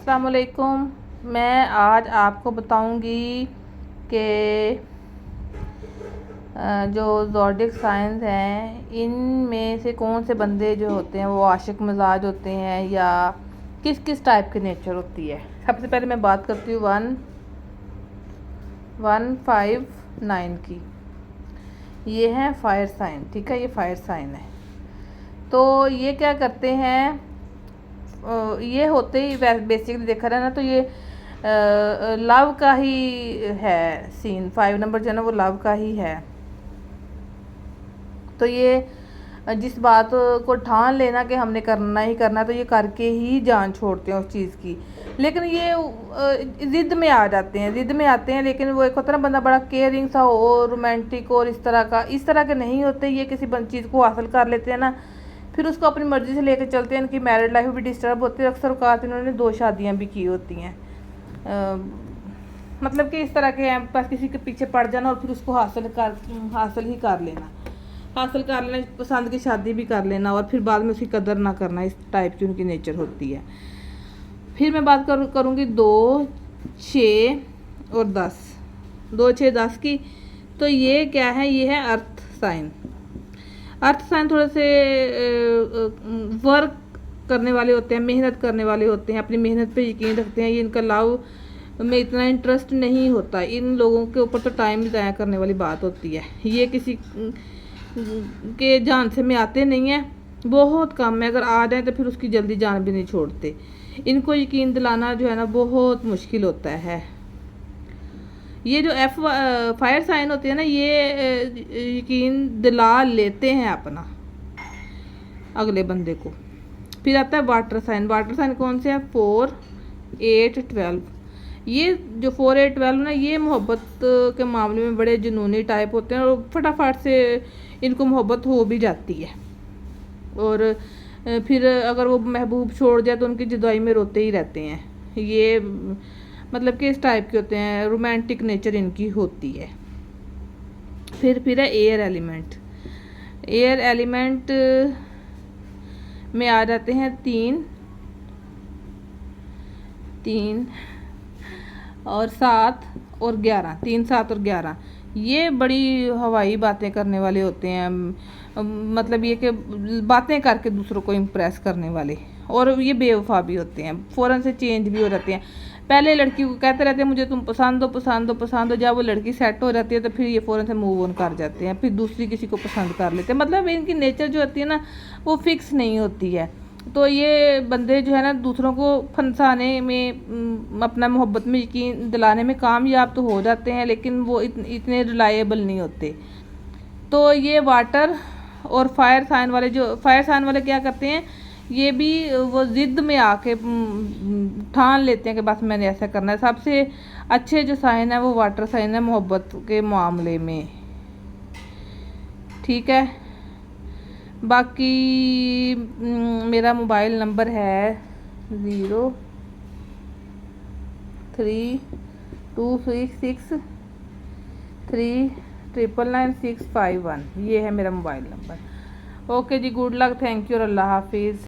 अस्सलाम वालेकुम। मैं आज आपको बताऊंगी कि जो ज़ोडिएक साइंस हैं इनमें से कौन से बंदे जो होते हैं वो आशिक मिजाज होते हैं या किस किस टाइप की नेचर होती है। सबसे पहले मैं बात करती हूँ 1159 की। ये है फायर साइन, ठीक है, ये फायर साइन है। तो ये क्या करते हैं, ये होते ही बेसिकली देखा रहा ना, तो ये लव का ही है सीन। 5 नंबर जो है ना वो लव का ही है। तो ये जिस बात को ठान लेना कि हमने करना ही करना, तो ये करके ही जान छोड़ते हैं उस चीज़ की। लेकिन ये ज़िद में आ जाते हैं, ज़िद में आते हैं। लेकिन वो एक होता है ना बंदा बड़ा केयरिंग सा हो, रोमांटिक और इस तरह के नहीं होते। ये किसी चीज़ को हासिल कर लेते हैं ना, फिर उसको अपनी मर्ज़ी से लेकर चलते हैं। इनकी मैरिड लाइफ भी डिस्टर्ब होती है। अक्सर औकात इन्होंने 2 शादियाँ भी की होती हैं। मतलब कि इस तरह के हैं, बस किसी के पीछे पड़ जाना और फिर उसको हासिल ही कर लेना, पसंद की शादी भी कर लेना और फिर बाद में उसकी कदर ना करना। इस टाइप की उनकी नेचर होती है। फिर मैं बात करूँगी 2, 6 और 10, 2, 6, 10 की। तो ये क्या है, ये है अर्थ साइन। अर्थ साइन थोड़े से वर्क करने वाले होते हैं, मेहनत करने वाले होते हैं, अपनी मेहनत पे यकीन रखते हैं। ये इनका लव में इतना इंटरेस्ट नहीं होता। इन लोगों के ऊपर तो टाइम ज़ाया करने वाली बात होती है। ये किसी के जान से में आते नहीं हैं, बहुत कम है। अगर आ जाए तो फिर उसकी जल्दी जान भी नहीं छोड़ते। इनको यकीन दिलाना जो है ना बहुत मुश्किल होता है। ये जो फायर साइन होती है ना, ये यकीन दिला लेते हैं अपना अगले बंदे को। फिर आता है वाटर साइन। वाटर साइन कौन से है, 4, 8, 12। ये जो 4, 8, 12 ना, ये मोहब्बत के मामले में बड़े जुनूनी टाइप होते हैं और फटाफट से इनको मोहब्बत हो भी जाती है। और फिर अगर वो महबूब छोड़ जाए तो उनकी जुदाई में रोते ही रहते हैं। ये मतलब कि इस टाइप के होते हैं, रोमांटिक नेचर इनकी होती है। फिर है एयर एलिमेंट। एयर एलिमेंट में आ जाते हैं 3 और 7 और 11। 3, 7 और 11 ये बड़ी हवाई बातें करने वाले होते हैं। मतलब ये कि बातें करके दूसरों को इम्प्रेस करने वाले। और ये बेवफा भी होते हैं, फ़ौरन से चेंज भी हो जाते हैं। पहले लड़की को कहते रहते हैं मुझे तुम पसंद हो। जब वो लड़की सेट हो जाती है तो फिर ये फ़ौरन से मूव ऑन कर जाते हैं, फिर दूसरी किसी को पसंद कर लेते हैं। मतलब इनकी नेचर जो होती है ना वो फिक्स नहीं होती है। तो ये बंदे जो है ना दूसरों को फंसाने में, अपना मोहब्बत में यकीन दिलाने में कामयाब तो हो जाते हैं, लेकिन वो इतने रिलायबल नहीं होते। तो ये वाटर और फायर साइन वाले क्या करते हैं, ये भी वो ज़िद में आके ठान लेते हैं कि बस मैंने ऐसा करना है। सबसे अच्छे जो साइन है वो वाटर साइन है मोहब्बत के मामले में, ठीक है। बाकी मेरा मोबाइल नंबर है 032663999651। ये है मेरा मोबाइल नंबर। ओके जी, गुड लक, थैंक यू और अल्लाह हाफिज़।